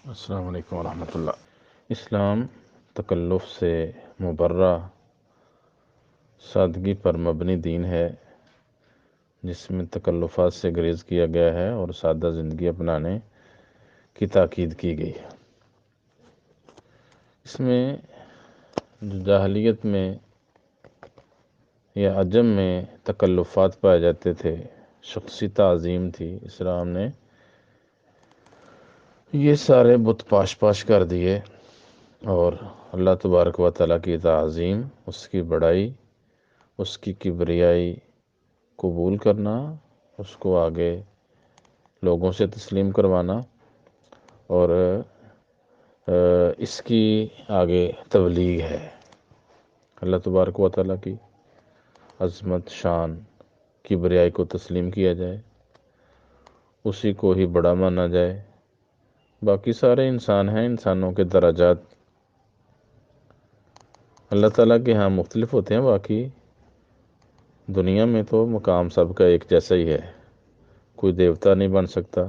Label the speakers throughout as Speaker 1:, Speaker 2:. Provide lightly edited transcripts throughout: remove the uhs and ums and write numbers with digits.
Speaker 1: السلام علیکم ورحمۃ اللہ۔ اسلام تکلف سے مبرہ سادگی پر مبنی دین ہے، جس میں تکلفات سے گریز کیا گیا ہے اور سادہ زندگی اپنانے کی تاکید کی گئی ہے۔ اس میں جو جاہلیت میں یا عجم میں تکلفات پائے جاتے تھے، شخصی تعظیم تھی، اسلام نے یہ سارے بت پاش کر دیے اور اللہ تبارک و تعالیٰ کی تعظیم، اس کی بڑائی، اس کی کبریائی قبول کرنا، اس کو آگے لوگوں سے تسلیم کروانا اور اس کی آگے تبلیغ ہے۔ اللہ تبارک و تعالیٰ کی عظمت، شان، کبریائی کو تسلیم کیا جائے، اسی کو ہی بڑا مانا جائے۔ باقی سارے انسان ہیں، انسانوں کے درجات اللہ تعالیٰ کے ہاں مختلف ہوتے ہیں، باقی دنیا میں تو مقام سب کا ایک جیسا ہی ہے۔ کوئی دیوتا نہیں بن سکتا،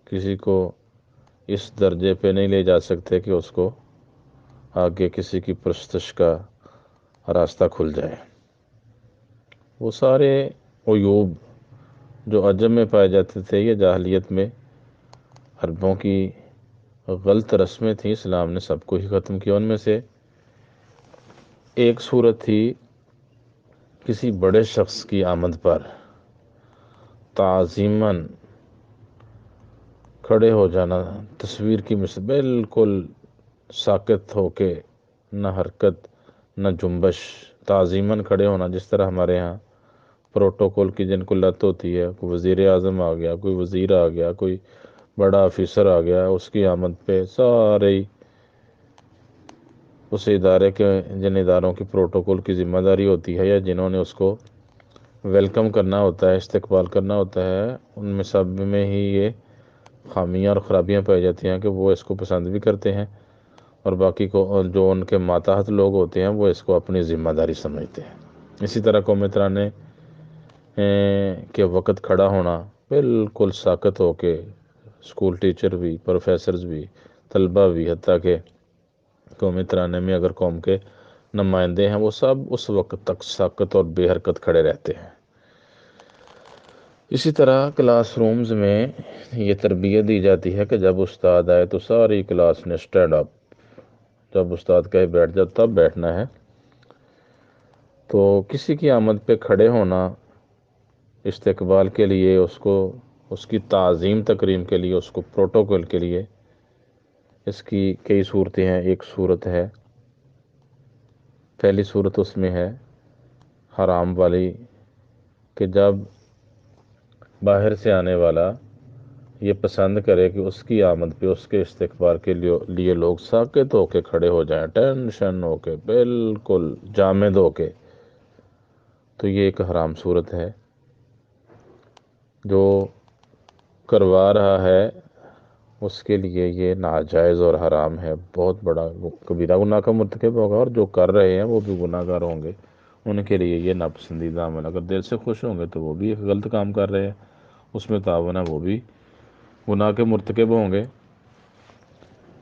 Speaker 1: کسی کو اس درجے پہ نہیں لے جا سکتے کہ اس کو آگے کسی کی پرستش کا راستہ کھل جائے۔ وہ سارے عیوب جو عجم میں پائے جاتے تھے یا جاہلیت میں عربوں کی غلط رسمیں تھیں، اسلام نے سب کو ہی ختم کیا۔ ان میں سے ایک صورت تھی کسی بڑے شخص کی آمد پر تعظیماً کھڑے ہو جانا، تصویر کی مثل بالکل ساکت ہو کے، نہ حرکت نہ جنبش، تعظیماً کھڑے ہونا۔ جس طرح ہمارے ہاں پروٹوکول کی جن کو لت ہوتی ہے، کوئی وزیر اعظم آ گیا، کوئی وزیر آ گیا، کوئی بڑا آفیسر آ گیا، اس کی آمد پہ سارے اس ادارے کے جن اداروں کی پروٹوکول کی ذمہ داری ہوتی ہے یا جنہوں نے اس کو ویلکم کرنا ہوتا ہے، استقبال کرنا ہوتا ہے، ان میں سب میں ہی یہ خامیاں اور خرابیاں پائی جاتی ہیں کہ وہ اس کو پسند بھی کرتے ہیں اور باقی کو جو ان کے ماتحت لوگ ہوتے ہیں وہ اس کو اپنی ذمہ داری سمجھتے ہیں۔ اسی طرح قوم ترانے کے وقت کھڑا ہونا، بالکل ساکت ہو کے، اسکول ٹیچر بھی، پروفیسرز بھی، طلبہ بھی، حتیٰ کہ قوم ترانے میں اگر قوم کے نمائندے ہیں وہ سب اس وقت تک ساکت اور بے حرکت کھڑے رہتے ہیں۔ اسی طرح کلاس رومز میں یہ تربیت دی جاتی ہے کہ جب استاد آئے تو ساری کلاس نے اسٹینڈ اپ، جب استاد کہے بیٹھ جاؤ تب بیٹھنا ہے۔ تو کسی کی آمد پہ کھڑے ہونا استقبال کے لیے، اس کی تعظیم تکریم کے لیے، اس کو پروٹوکول کے لیے، اس کی کئی صورتیں ہیں۔ ایک صورت ہے، پہلی صورت اس میں ہے حرام والی کہ جب باہر سے آنے والا یہ پسند کرے کہ اس کی آمد پہ اس کے استقبال کے لیے لوگ ساکت ہو کے کھڑے ہو جائیں، ٹینشن ہو کے، بالکل جامد ہو کے، تو یہ ایک حرام صورت ہے۔ جو کروا رہا ہے اس کے لیے یہ ناجائز اور حرام ہے، بہت بڑا کبیرہ گناہ کا مرتکب ہوگا، اور جو کر رہے ہیں وہ بھی گناہ گار ہوں گے، ان کے لیے یہ ناپسندیدہ عمل۔ اگر دل سے خوش ہوں گے تو وہ بھی ایک غلط کام کر رہے ہیں، اس میں تعاون ہے، وہ بھی گناہ کے مرتکب ہوں گے۔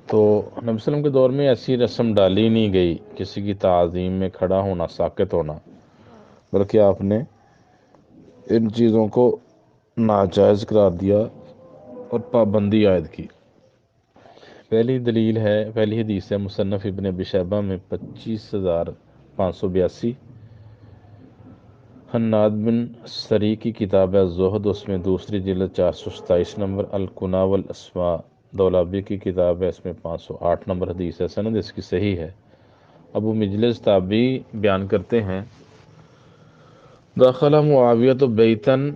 Speaker 1: تو نبی صلی اللہ علیہ وسلم کے دور میں ایسی رسم ڈالی نہیں گئی کسی کی تعظیم میں کھڑا ہونا، ساکت ہونا، بلکہ آپ نے ان چیزوں کو ناجائز قرار دیا اور پابندی عائد کی۔ پہلی دلیل ہے، پہلی حدیث ہے مصنف ابن ابی شیبہ میں 25,582، حناد بن سری کی کتاب ہے زہد، اس میں دوسری جلد 427 نمبر، الکنا والاسماء دولابی کی کتاب ہے، اس میں 508 نمبر حدیث ہے، سند اس کی صحیح ہے۔ ابو مجلس تابعی بیان کرتے ہیں، دخل معاویہ بیتن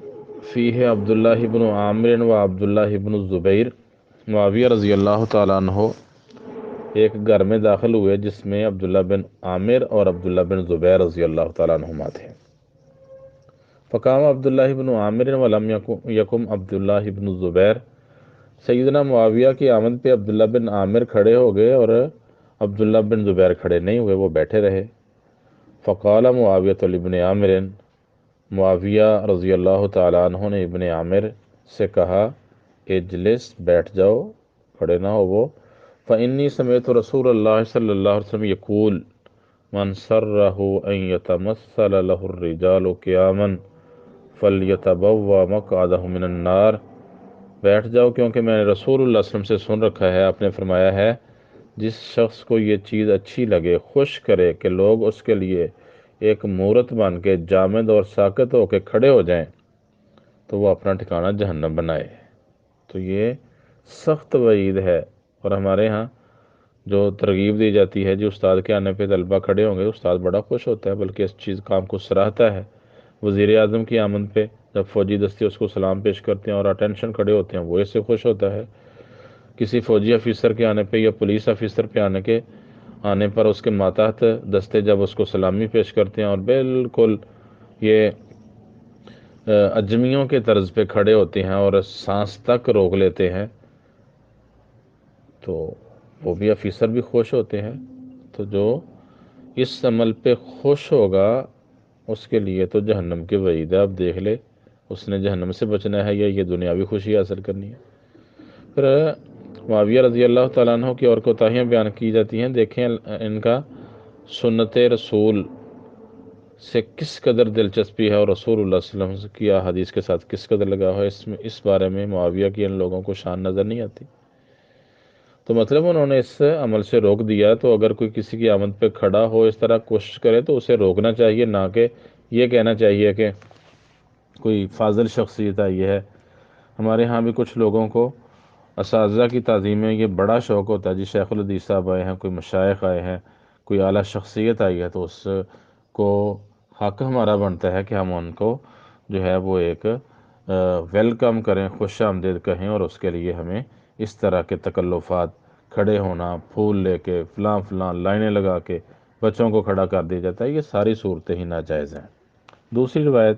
Speaker 1: فیہ عبداللہ بن عامر و عبداللہ بن الزبیر، معاویہ رضی اللہ تعالیٰ عنہ ایک گھر میں داخل ہوئے جس میں عبداللہ بن عامر اور عبداللہ بن زبیر رضی اللہ تعالیٰ عنہما تھے۔ فقام عبداللہ بن عامر ولم یکم عبداللہ بن الزبیر، سیدنا معاویہ کی آمد پہ عبداللہ بن عامر کھڑے ہو گئے اور عبداللہ بن زبیر کھڑے نہیں ہوئے، وہ بیٹھے رہے۔ فقال معاویہ لابن عامر، معاویہ رضی اللہ تعالیٰ عنہ نے ابن عامر سے کہا، اجلس، بیٹھ جاؤ، کھڑے نہ ہو وہ۔ فإنی سمعت رسول اللہ صلی اللہ علیہ وسلم یقول من سرہ ان یتمثل لہ الرجال قیاما فلیتبوأ مقعدہ من النار۔ بیٹھ جاؤ، کیونکہ میں نے رسول اللہ صلی اللہ علیہ وسلم سے سن رکھا ہے، آپ نے فرمایا ہے جس شخص کو یہ چیز اچھی لگے، خوش کرے کہ لوگ اس کے لیے ایک مورت بن کے جامد اور ساکت ہو کے کھڑے ہو جائیں، تو وہ اپنا ٹھکانہ جہنم بنائے۔ تو یہ سخت وعید ہے، اور ہمارے ہاں جو ترغیب دی جاتی ہے، جو استاد کے آنے پہ طلبہ کھڑے ہوں گے، استاد بڑا خوش ہوتا ہے، بلکہ اس چیز کام کو سراہتا ہے۔ وزیر اعظم کی آمد پہ جب فوجی دستے اس کو سلام پیش کرتے ہیں اور اٹینشن کھڑے ہوتے ہیں، وہ اس سے خوش ہوتا ہے۔ کسی فوجی افیسر کے آنے پہ یا پولیس افیسر پہ آنے پر اس کے ماتحت دستے جب اس کو سلامی پیش کرتے ہیں اور بالکل یہ اجمیوں کے طرز پہ کھڑے ہوتے ہیں اور سانس تک روک لیتے ہیں، تو وہ بھی افیسر بھی خوش ہوتے ہیں۔ تو جو اس عمل پہ خوش ہوگا اس کے لیے تو جہنم کی وعید ہے۔ اب دیکھ لے اس نے جہنم سے بچنا ہے یا یہ دنیاوی خوشی حاصل کرنی ہے۔ پھر معاویہ رضی اللہ تعالیٰ عنہ کی اور کوتاہیاں بیان کی جاتی ہیں۔ دیکھیں ان کا سنت رسول سے کس قدر دلچسپی ہے اور رسول اللہ صلی اللہ علیہ وسلم کی احادیث کے ساتھ کس قدر لگا ہے، اس بارے میں معاویہ کی ان لوگوں کو شان نظر نہیں آتی۔ تو مطلب انہوں نے اس عمل سے روک دیا، تو اگر کوئی کسی کی آمد پہ کھڑا ہو اس طرح کوشش کرے تو اسے روکنا چاہیے، نہ کہ یہ کہنا چاہیے کہ کوئی فاضل شخصیت آئی ہے۔ ہمارے ہاں بھی کچھ لوگوں کو اساتذہ کی تعظیم میں یہ بڑا شوق ہوتا ہے، جی شیخ الحدیث صاحب آئے ہیں، کوئی مشائخ آئے ہیں، کوئی اعلیٰ شخصیت آئی ہے، تو اس کو حق ہمارا بنتا ہے کہ ہم ان کو جو ہے وہ ایک ویلکم کریں، خوش آمدید کہیں، اور اس کے لیے ہمیں اس طرح کے تکلفات، کھڑے ہونا، پھول لے کے فلاں فلاں لائنیں لگا کے بچوں کو کھڑا کر دیا جاتا ہے، یہ ساری صورتیں ہی ناجائز ہیں۔ دوسری روایت،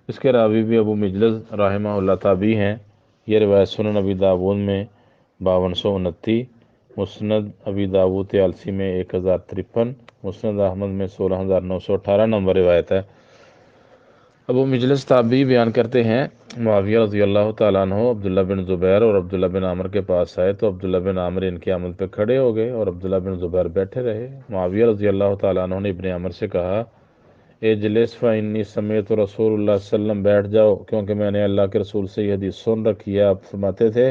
Speaker 1: اس کے راوی بھی ابو مجلس رحمہ اللہ تابعی ہیں۔ یہ روایت سنن ابی داود میں 5229، مسند ابی داود طیالسی میں 1053، مسند احمد میں 16918 نمبر روایت ہے۔ ابو مجلس تابعی بیان کرتے ہیں معاویہ رضی اللہ تعالیٰ عنہ عبداللہ بن زبیر اور عبداللہ بن عامر کے پاس آئے، تو عبداللہ بن عامر ان کی آمد پہ کھڑے ہو گئے اور عبداللہ بن زبیر بیٹھے رہے۔ معاویہ رضی اللہ تعالیٰ عنہ نے ابن عامر سے کہا اجلس فإنی سمعت رسول اللہ صلی اللہ علیہ وسلم، بیٹھ جاؤ کیونکہ میں نے اللہ کے رسول سے یہ حدیث سن رکھی ہے۔ آپ فرماتے تھے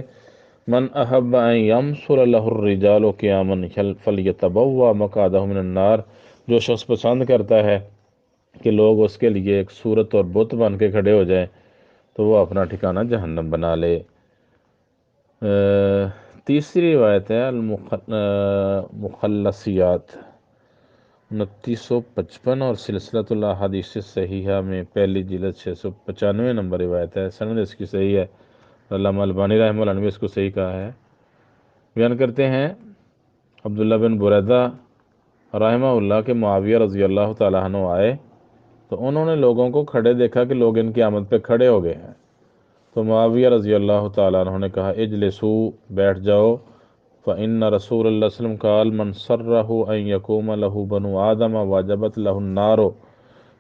Speaker 1: من احب ان یمثل لہ الرجال قیاما فلیتبوأ مقعدہ من النار، جو شخص پسند کرتا ہے کہ لوگ اس کے لیے ایک صورت اور بت بن کے کھڑے ہو جائیں، تو وہ اپنا ٹھکانہ جہنم بنا لے۔ تیسری روایت ہے مخلصیات 2955 اور سلسلۃ الاحادیث صحیحہ میں پہلی جلد 695 نمبر روایت ہے، سند اس کی صحیح ہے، علامہ البانی رحمہ اللہ نے بھی اس کو صحیح کہا ہے۔ بیان کرتے ہیں عبداللہ بن بریدہ رحمہ اللہ کے معاویہ رضی اللہ تعالیٰ عنہ آئے، تو انہوں نے لوگوں کو کھڑے دیکھا کہ لوگ ان کی آمد پہ کھڑے ہو گئے ہیں، تو معاویہ رضی اللہ تعالیٰ عنہ نے کہا اجلسوا، بیٹھ جاؤ، فإن رسول اللہ صلی اللہ علیہ وسلم قال من سرہ ان یقوم لہ بنو آدم وجبت لہ النار،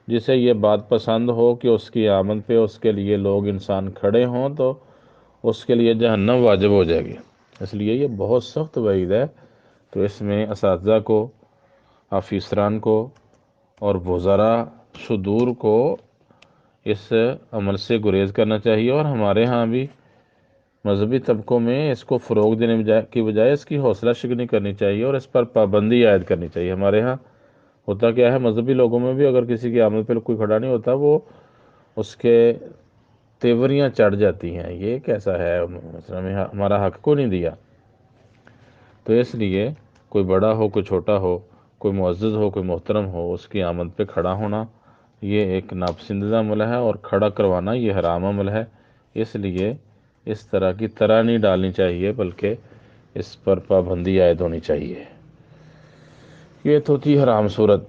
Speaker 1: جسے یہ بات پسند ہو کہ اس کی آمد پہ اس کے لیے لوگ انسان کھڑے ہوں تو اس کے لیے جہنم واجب ہو جائے گی۔ اس لیے یہ بہت سخت وعید ہے، تو اس میں اساتذہ کو، آفیسران کو اور وزراء صدور کو اس عمل سے گریز کرنا چاہیے، اور ہمارے ہاں بھی مذہبی طبقوں میں اس کو فروغ دینے کی بجائے اس کی حوصلہ شکنی کرنی چاہیے اور اس پر پابندی عائد کرنی چاہیے۔ ہمارے ہاں ہوتا کیا ہے، مذہبی لوگوں میں بھی اگر کسی کی آمد پہ کوئی کھڑا نہیں ہوتا، وہ اس کے تیوریاں چڑھ جاتی ہیں، یہ کیسا ہے، ہمارا حق کو نہیں دیا۔ تو اس لیے کوئی بڑا ہو، کوئی چھوٹا ہو، کوئی معزز ہو، کوئی محترم ہو، اس کی آمد پہ کھڑا ہونا یہ ایک ناپسندیدہ عمل ہے، اور کھڑا کروانا یہ حرام عمل ہے۔ اس لیے اس طرح کی طرح نہیں ڈالنی چاہیے، بلکہ اس پر پابندی عائد ہونی چاہیے۔ یہ تو تھی حرام صورت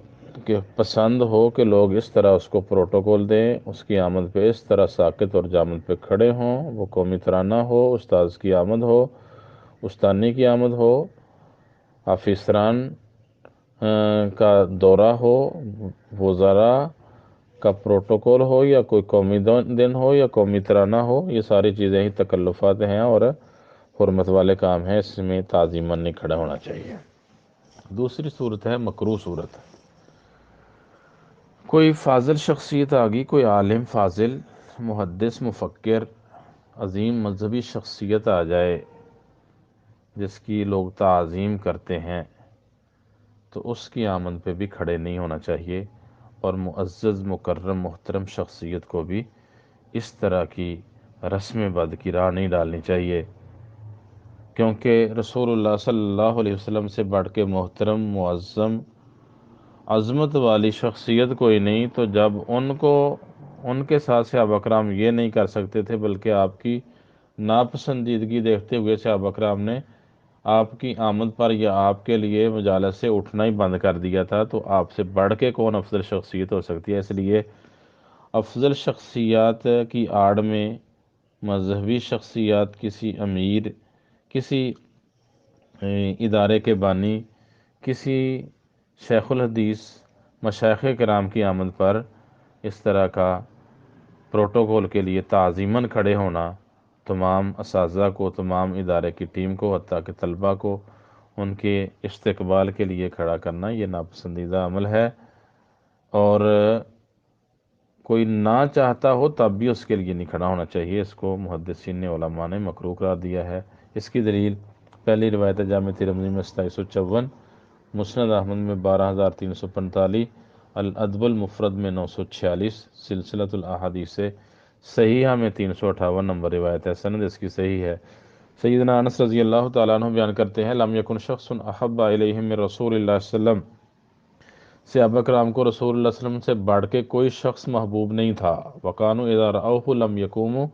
Speaker 1: کہ پسند ہو کہ لوگ اس طرح اس کو پروٹوکول دیں، اس کی آمد پہ اس طرح ساکت اور جامد پہ کھڑے ہوں، وہ قومی ترانہ ہو، استاذ کی آمد ہو، استانی کی آمد ہو، آفیسران کا دورہ ہو، وزراء کا پروٹوکول ہو، یا کوئی قومی دن ہو یا قومی ترانہ ہو، یہ ساری چیزیں ہی تکلفات ہیں اور حرمت والے کام ہیں، اس میں تعظیماً نہیں کھڑا ہونا چاہیے۔ دوسری صورت ہے مکروہ صورت۔ کوئی فاضل شخصیت آ گئی، کوئی عالم فاضل، محدث، مفکر، عظیم مذہبی شخصیت آ جائے جس کی لوگ تعظیم کرتے ہیں، تو اس کی آمد پہ بھی کھڑے نہیں ہونا چاہیے، اور معزز، مکرم، محترم شخصیت کو بھی اس طرح کی رسم بد کی راہ نہیں ڈالنی چاہیے، کیونکہ رسول اللہ صلی اللہ علیہ وسلم سے بڑھ کے محترم، معظم، عظمت والی شخصیت کوئی نہیں، تو جب ان کے ساتھ صحابہ کرام یہ نہیں کر سکتے تھے، بلکہ آپ کی ناپسندیدگی دیکھتے ہوئے صحابہ کرام نے آپ کی آمد پر یا آپ کے لیے مجالس سے اٹھنا ہی بند کر دیا تھا، تو آپ سے بڑھ کے کون افضل شخصیت ہو سکتی ہے؟ اس لیے افضل شخصیات کی آڑ میں مذہبی شخصیات، کسی امیر، کسی ادارے کے بانی، کسی شیخ الحدیث، مشائخ کرام کی آمد پر اس طرح کا پروٹوکول کے لیے تعظیماً کھڑے ہونا، تمام اساتذہ کو، تمام ادارے کی ٹیم کو، حتیٰ کہ طلباء کو ان کے استقبال کے لیے کھڑا کرنا، یہ ناپسندیدہ عمل ہے، اور کوئی نہ چاہتا ہو تب بھی اس کے لیے نہیں کھڑا ہونا چاہیے۔ اس کو محدثین نے، علماء نے مکروہ قرار دیا ہے۔ اس کی دلیل پہلی روایت جامع ترمذی میں 2754، مسند احمد میں 12345، الادب المفرد میں 946، سلسلۃ الاحادیث سے صحیحہ میں 358 نمبر روایت ہے، سند اس کی صحیح ہے۔ سیدنا انس رضی اللہ تعالیٰ عنہ بیان کرتے ہیں، لم یکن شخص احب الیہم من رسول اللہ صلی اللہ علیہ وسلم، صحابہ کرام کو رسول اللہ صلی اللہ علیہ وسلم سے بڑھ کے کوئی شخص محبوب نہیں تھا۔ وَقَانُوا اِذَا رَأَوْهُ لَمْ يَقُومُوا،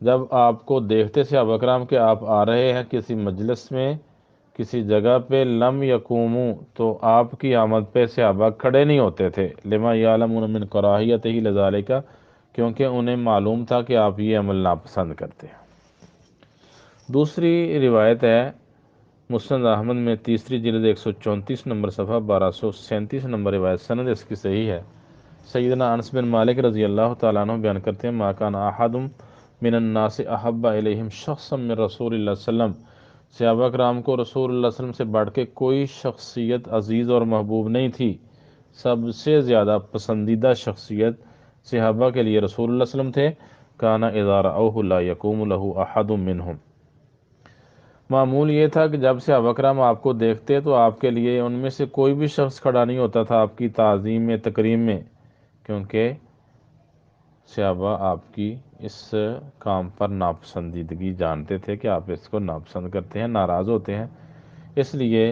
Speaker 1: جب آپ کو دیکھتے صحابہ کرام کہ آپ آ رہے ہیں کسی مجلس میں، کسی جگہ پہ، لم یقوموا، تو آپ کی آمد پہ صحابہ کھڑے نہیں ہوتے تھے، لما یعلمون من کراہیتہ لذالک، کیونکہ انہیں معلوم تھا کہ آپ یہ عمل ناپسند کرتے ہیں۔ دوسری روایت ہے مسند احمد میں تیسری جلد 134 نمبر صفحہ 1237 نمبر روایت، سند اس کی صحیح ہے۔ سیدنا انس بن مالک رضی اللہ تعالیٰ عنہ بیان کرتے ہیں، ما کان احد من الناس احب الیہم شخصا من رسول اللہ صلی اللہ علیہ وسلم، صحابہ کرام کو رسول اللہ صلی اللہ علیہ وسلم سے بڑھ کے کوئی شخصیت عزیز اور محبوب نہیں تھی۔ سب سے زیادہ پسندیدہ شخصیت صحابہ کے لیے رسول اللہ صلی اللہ علیہ وسلم تھے۔ کان اذا رأوہ لا یقوم لہ احد منہم، معمول یہ تھا کہ جب صحابہ کرام آپ کو دیکھتے تو آپ کے لیے ان میں سے کوئی بھی شخص کھڑا نہیں ہوتا تھا آپ کی تعظیم میں، تکریم میں، کیونکہ صحابہ آپ کی اس کام پر ناپسندیدگی جانتے تھے کہ آپ اس کو ناپسند کرتے ہیں، ناراض ہوتے ہیں، اس لیے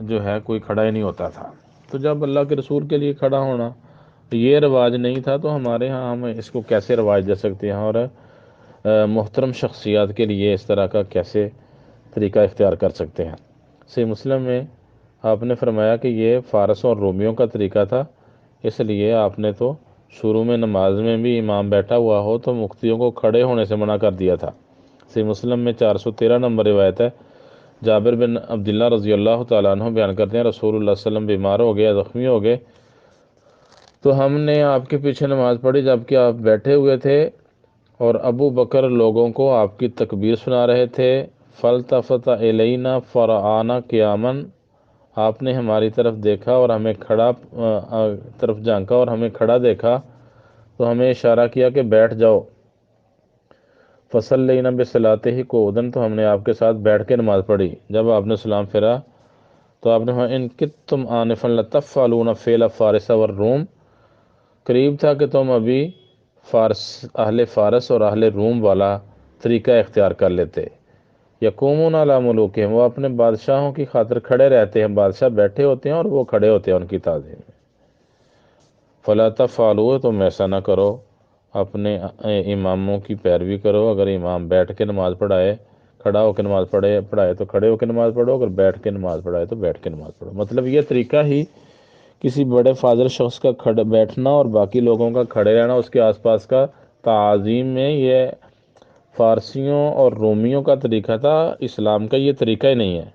Speaker 1: جو ہے کوئی کھڑا ہی نہیں ہوتا تھا۔ تو جب اللہ کے رسول کے لیے کھڑا ہونا یہ رواج نہیں تھا، تو ہمارے ہاں ہم اس کو کیسے رواج دے سکتے ہیں، اور محترم شخصیات کے لیے اس طرح کا کیسے طریقہ اختیار کر سکتے ہیں؟ صحیح مسلم میں آپ نے فرمایا کہ یہ فارس اور رومیوں کا طریقہ تھا، اس لیے آپ نے تو شروع میں نماز میں بھی امام بیٹھا ہوا ہو تو مقتدیوں کو کھڑے ہونے سے منع کر دیا تھا۔ صحیح مسلم میں 413 نمبر روایت ہے، جابر بن عبداللہ رضی اللہ تعالیٰ عنہ بیان کرتے ہیں، رسول اللہ صلی اللہ علیہ وسلم بیمار ہو گئے، زخمی ہو گئے، تو ہم نے آپ کے پیچھے نماز پڑھی جبکہ آپ بیٹھے ہوئے تھے، اور ابو بکر لوگوں کو آپ کی تکبیر سنا رہے تھے۔ فَالْتَفَتَ إِلَيْنَا فَرَآنَا قِيَامًا، آپ نے ہماری طرف دیکھا اور ہمیں طرف جھانکا اور ہمیں کھڑا دیکھا، تو ہمیں اشارہ کیا کہ بیٹھ جاؤ۔ فَصَلَّيْنَا بِصَلَاتِهِ قُعُودًا، تو ہم نے آپ کے ساتھ بیٹھ کے نماز پڑھی۔ جب آپ نے سلام پھیرا تو آپ نے ان کتم آنفا لتفعلون فعل فارس والروم، قریب تھا کہ تم ابھی اہل فارس اور اہل روم والا طریقہ اختیار کر لیتے۔ یقومون علی ملوکہم، وہ اپنے بادشاہوں کی خاطر کھڑے رہتے ہیں، بادشاہ بیٹھے ہوتے ہیں اور وہ کھڑے ہوتے ہیں ان کی تعظیم میں۔ فلا تفعلوا، تم ایسا نہ کرو، اپنے اماموں کی پیروی کرو، اگر امام بیٹھ کے نماز پڑھائے، کھڑا ہو کے نماز پڑھائے تو کھڑے ہو کے نماز پڑھو، اگر بیٹھ کے نماز پڑھائے تو بیٹھ کے نماز پڑھو۔ مطلب یہ طریقہ ہی کسی بڑے فاضل شخص کا بیٹھنا اور باقی لوگوں کا کھڑے رہنا اس کے آس پاس کا تعظیم میں، یہ فارسیوں اور رومیوں کا طریقہ تھا، اسلام کا یہ طریقہ ہی نہیں ہے۔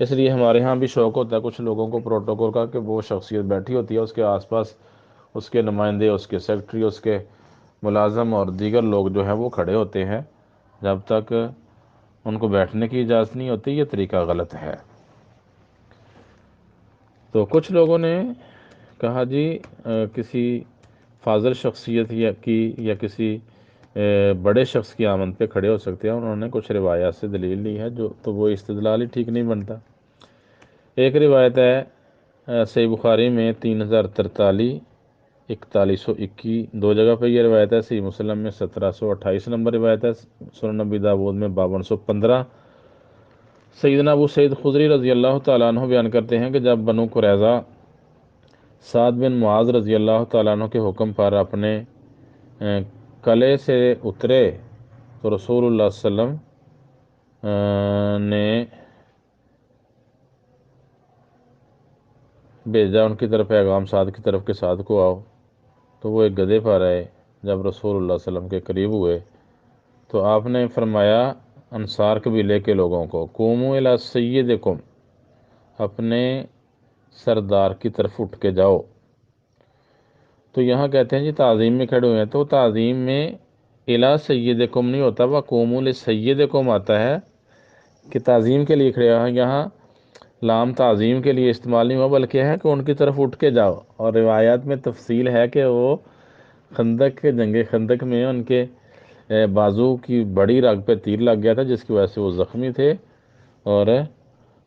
Speaker 1: اس لیے ہمارے ہاں بھی شوق ہوتا ہے کچھ لوگوں کو پروٹوکول کا کہ وہ شخصیت بیٹھی ہوتی ہے، اس کے آس پاس اس کے نمائندے، اس کے سیکرٹری، اس کے ملازم اور دیگر لوگ جو ہیں وہ کھڑے ہوتے ہیں، جب تک ان کو بیٹھنے کی اجازت نہیں ہوتی، یہ طریقہ غلط ہے۔ تو کچھ لوگوں نے کہا جی کسی فاضل شخصیت یا کسی بڑے شخص کی آمد پہ کھڑے ہو سکتے ہیں، انہوں نے کچھ روایات سے دلیل لی ہے، تو وہ استدلال ہی ٹھیک نہیں بنتا۔ ایک روایت ہے صحیح بخاری میں 3043، 4121، دو جگہ پہ یہ روایت ہے۔ صحیح مسلم میں 1728 نمبر روایت ہے۔ سنن نبی داؤد میں 5215۔ سیدنا ابو سعید خدری رضی اللہ تعالیٰ عنہ بیان کرتے ہیں کہ جب بنو قریظہ سعد بن معاذ رضی اللہ تعالیٰ عنہ کے حکم پر اپنے قلعے سے اترے تو رسول اللہ صلی اللہ علیہ وسلم نے بھیجا ان کی طرف پیغام، سعد کی طرف کہ سعد کو آؤ۔ تو وہ ایک گدھے پر آئے۔ جب رسول اللہ صلی اللہ علیہ وسلم کے قریب ہوئے تو آپ نے فرمایا انصار قبیلے کے لوگوں کو، قوموا الی سیدکم، اپنے سردار کی طرف اٹھ کے جاؤ۔ تو یہاں کہتے ہیں جی تعظیم میں کھڑے ہوئے ہیں، تو تعظیم میں الی سیدکم نہیں ہوتا، وقوموا لسیدکم آتا ہے کہ تعظیم کے لیے کھڑے ہیں۔ یہاں لام تعظیم کے لیے استعمال نہیں ہوا، بلکہ ہے کہ ان کی طرف اٹھ کے جاؤ۔ اور روایات میں تفصیل ہے کہ وہ جنگ خندق میں ان کے بازو کی بڑی رگ پہ تیر لگ گیا تھا، جس کی وجہ سے وہ زخمی تھے اور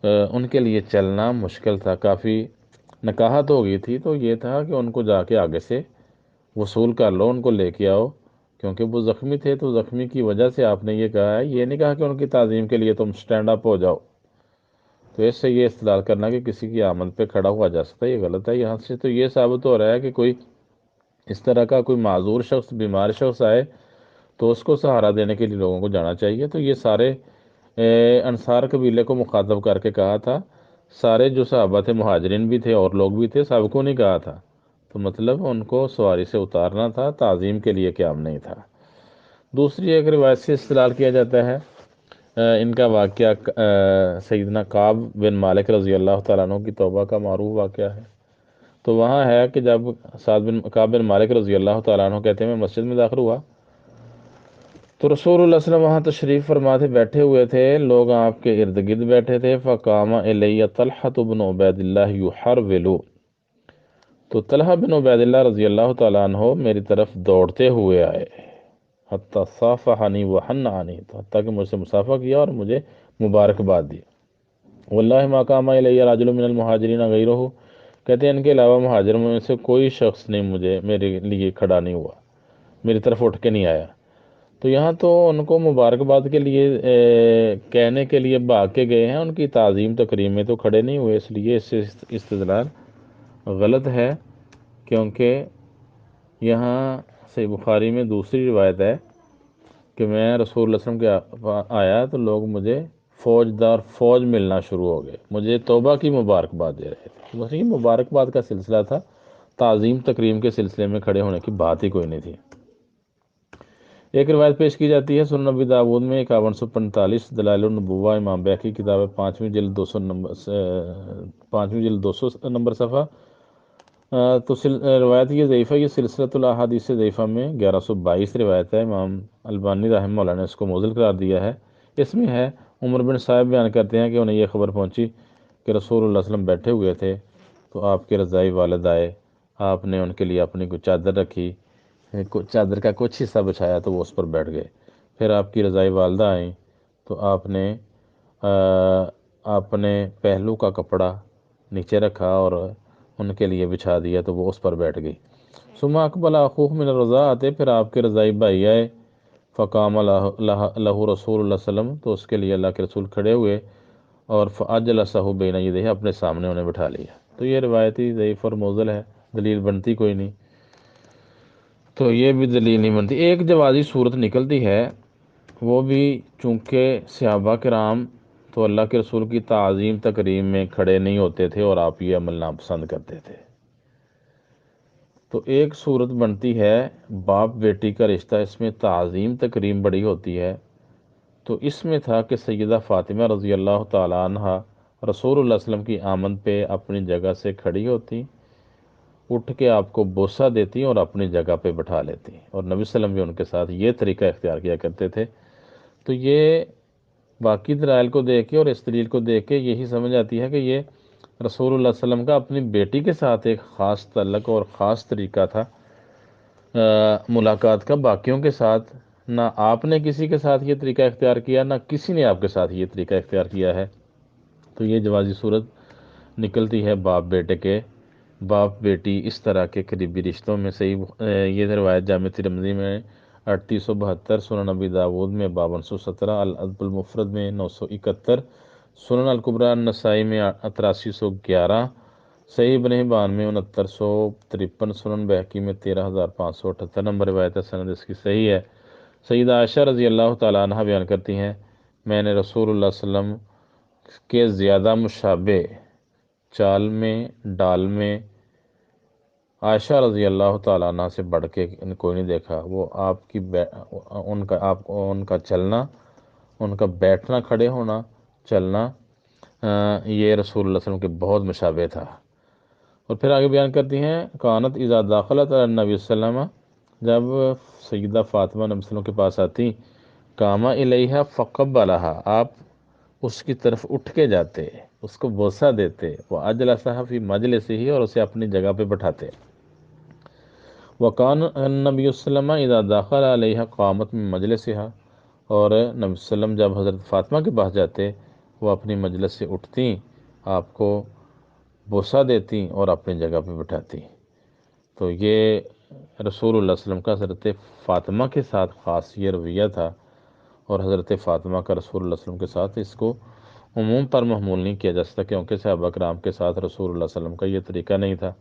Speaker 1: ان کے لیے چلنا مشکل تھا، کافی نکاہت ہو گئی تھی۔ تو یہ تھا کہ ان کو جا کے آگے سے وصول کر لو، ان کو لے کے آؤ، کیونکہ وہ زخمی تھے۔ تو زخمی کی وجہ سے آپ نے یہ کہا ہے، یہ نہیں کہا کہ ان کی تعظیم کے لیے تم سٹینڈ اپ ہو جاؤ۔ تو اس سے یہ استدلال کرنا کہ کسی کی آمد پہ کھڑا ہوا جا سکتا ہے، یہ غلط ہے۔ یہاں سے تو یہ ثابت ہو رہا ہے کہ کوئی اس طرح کا کوئی معذور شخص، بیمار شخص آئے تو اس کو سہارا دینے کے لیے لوگوں کو جانا چاہیے۔ تو یہ سارے انصار قبیلے کو مخاطب کر کے کہا تھا، سارے جو صحابہ تھے، مہاجرین بھی تھے اور لوگ بھی تھے، سب کو نہیں کہا تھا۔ تو مطلب ان کو سواری سے اتارنا تھا، تعظیم کے لیے قیام نہیں تھا۔ دوسری ایک روایت سے استدلال کیا جاتا ہے، ان کا واقعہ سیدنا کعب بن مالک رضی اللہ تعالیٰ عنہ کی توبہ کا معروف واقعہ ہے۔ تو وہاں ہے کہ جب کعب بن مالک رضی اللہ تعالیٰ عنہ کہتے ہیں میں مسجد میں داخل ہوا تو رسول اللہ صلی اللہ علیہ وسلم وہاں تشریف فرما تھے، بیٹھے ہوئے تھے، لوگ آپ کے ارد گرد بیٹھے تھے۔ فقام الی طلحۃ بن عبید اللہ یحرول، تو طلحہ بن عبید اللہ رضی اللہ تعالیٰ عنہ میری طرف دوڑتے ہوئے آئے، حتی صافحنی وحنانی، تو حتیٰ کہ مجھ سے مصافحہ کیا اور مجھے مبارکباد دی۔ واللہ ما قام الی رجل من المہاجرین غیرہ، کہتے ہیں ان کے علاوہ مہاجروں میں سے کوئی شخص نہیں میرے لیے کھڑا نہیں ہوا، میری طرف اٹھ کے نہیں آیا۔ تو یہاں تو ان کو مبارکباد کے لیے کہنے کے لیے بھاگ کے گئے ہیں، ان کی تعظیم تکریم میں تو کھڑے نہیں ہوئے، اس لیے اس سے استدلال غلط ہے۔ کیونکہ یہاں صحیح بخاری میں دوسری روایت ہے کہ میں رسول اللہ صلی اللہ علیہ وسلم کے آیا تو لوگ مجھے فوج ملنا شروع ہو گئے، مجھے توبہ کی مبارکباد دے رہے تھے۔ بس یہ مبارکباد کا سلسلہ تھا، تعظیم تکریم کے سلسلے میں کھڑے ہونے کی بات ہی کوئی نہیں تھی۔ ایک روایت پیش کی جاتی ہے سنن نبی داؤد میں 5145، دلائل النبوہ امام بیہقی کتاب 5ویں جلد 200 نمبر صفحہ۔ تو روایت یہ ضعیفہ، یہ سلسلۃ الاحادیث ضعیفہ میں 1122 روایت ہے، امام البانی رحمہ اللہ نے اس کو معضل قرار دیا ہے۔ اس میں ہے عمر بن صاحب بیان کرتے ہیں کہ انہیں یہ خبر پہنچی کہ رسول اللہ صلی اللہ علیہ وسلم بیٹھے ہوئے تھے تو آپ کے رضائی والد آئے، آپ نے ان کے لیے اپنی کوئی چادر رکھی، چادر کا کچھ حصہ بچھایا تو وہ اس پر بیٹھ گئے۔ پھر آپ کی رضائی والدہ آئیں تو آپ نے اپنے پہلو کا کپڑا نیچے رکھا اور ان کے لیے بچھا دیا تو وہ اس پر بیٹھ گئی۔ ثم اقبل اخوہ من الرضاعۃ، پھر آپ کے رضائی بھائی آئے، فقام لہ رسول اللہ صلی اللہ علیہ وسلم، تو اس کے لیے اللہ کے رسول کھڑے ہوئے اور فاجلسہ بین یدیہ، اپنے سامنے انہیں بٹھا لیا۔ تو یہ روایتی ضعیف اور معضل ہے، دلیل بنتی کوئی نہیں، تو یہ بھی دلیل نہیں بنتی۔ ایک جوازی صورت نکلتی ہے، وہ بھی چونکہ صحابہ کرام تو اللہ کے رسول کی تعظیم تکریم میں کھڑے نہیں ہوتے تھے اور آپ یہ عمل ناپسند کرتے تھے۔ تو ایک صورت بنتی ہے باپ بیٹی کا رشتہ، اس میں تعظیم تکریم بڑی ہوتی ہے۔ تو اس میں تھا کہ سیدہ فاطمہ رضی اللہ تعالیٰ عنہ رسول اللہ صلی اللہ علیہ وسلم کی آمد پہ اپنی جگہ سے کھڑی ہوتی، اٹھ کے آپ کو بوسہ دیتی اور اپنی جگہ پہ بٹھا لیتی، اور نبی صلی اللہ علیہ وسلم بھی ان کے ساتھ یہ طریقہ اختیار کیا کرتے تھے۔ تو یہ باقی دلائل کو دیکھ کے اور اس دلیل کو دیکھ کے یہی سمجھ آتی ہے کہ یہ رسول اللہ صلی اللہ علیہ وسلم کا اپنی بیٹی کے ساتھ ایک خاص تعلق اور خاص طریقہ تھا ملاقات کا، باقیوں کے ساتھ نہ آپ نے کسی کے ساتھ یہ طریقہ اختیار کیا، نہ کسی نے آپ کے ساتھ یہ طریقہ اختیار کیا ہے۔ تو یہ جوازی صورت نکلتی ہے باپ بیٹے کے، باپ بیٹی اس طرح کے قریبی رشتوں میں سے یہ روایت جامع ترمذی میں 3872، سنن نبی داود میں 5217، الادب المفرد میں 971، سنن الکبریٰ النسائی میں 8311، صحیح ابن حبان میں 6953، سنن بہقی میں 13578 نمبر روایت ہے، سند اس کی صحیح ہے۔ سیدہ عائشہ رضی اللہ تعالیٰ عنہ بیان کرتی ہیں، میں نے رسول اللہ صلی اللہ علیہ وسلم کے زیادہ مشابہ چال میں، ڈال میں عائشہ رضی اللہ تعالیٰ عنہ سے بڑھ کے کوئی نہیں دیکھا۔ وہ ان کا چلنا، ان کا بیٹھنا، کھڑے ہونا، چلنا، یہ رسول اللہ صلی اللہ علیہ وسلم کے بہت مشابہ تھا۔ اور پھر آگے بیان کرتی ہیں، کانت اذا داخلت علی النبی صلی اللہ علیہ وسلم، جب سیدہ فاطمہ نبی صلی اللہ علیہ وسلم کے پاس آتی، قام الیہا فقبلہا، آپ اس کی طرف اٹھ کے جاتے، اس کو بوسہ دیتے، وہ اجلسہ فی مجلسہ، اور اسے اپنی جگہ پہ بٹھاتے۔ وکان النبی صلی اللہ علیہ وسلم اذا داخل علیہا قامت من مجلسہا، اور نبی صلی اللہ علیہ وسلم جب حضرت فاطمہ کے پاس جاتے، وہ اپنی مجلس سے اٹھتیں، آپ کو بوسہ دیتی اور اپنی جگہ پہ بٹھاتی۔ تو یہ رسول اللہ صلی اللہ علیہ وسلم کا حضرت فاطمہ کے ساتھ خاص یہ رویہ تھا، اور حضرت فاطمہ کا رسول اللہ صلی اللہ علیہ وسلم کے ساتھ اس کو عموم پر محمول نہیں کیا جا سکتا، کیونکہ صحابہ کرام کے ساتھ رسول اللہ صلی اللہ علیہ وسلم کا یہ طریقہ نہیں تھا۔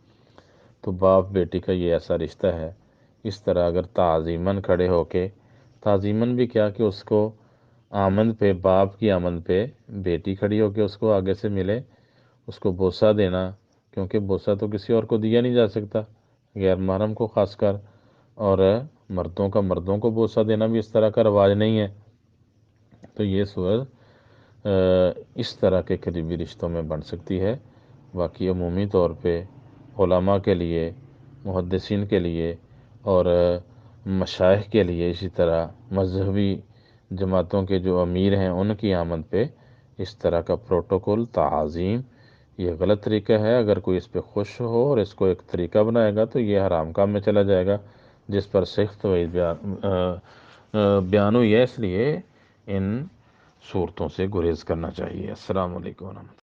Speaker 1: تو باپ بیٹی کا یہ ایسا رشتہ ہے، اس طرح اگر تعظیماً کھڑے ہو کے، تعظیماً بھی کیا کہ اس کو آمد پہ، باپ کی آمد پہ بیٹی کھڑی ہو کے اس کو آگے سے ملے، اس کو بوسہ دینا، کیونکہ بوسہ تو کسی اور کو دیا نہیں جا سکتا، غیر محرم کو خاص کر، اور مردوں کا مردوں کو بوسہ دینا بھی اس طرح کا رواج نہیں ہے۔ تو یہ صورت اس طرح کے قریبی رشتوں میں بن سکتی ہے۔ باقی عمومی طور پہ علماء کے لیے، محدثین کے لیے، اور مشائخ کے لیے، اسی طرح مذہبی جماعتوں کے جو امیر ہیں ان کی آمد پہ اس طرح کا پروٹوکول، تعظیم، یہ غلط طریقہ ہے۔ اگر کوئی اس پہ خوش ہو اور اس کو ایک طریقہ بنائے گا تو یہ حرام کام میں چلا جائے گا، جس پر سخت وعید بیان ہوئی ہے۔ اس لیے ان صورتوں سے گریز کرنا چاہیے۔ السلام علیکم ورحمۃ اللہ۔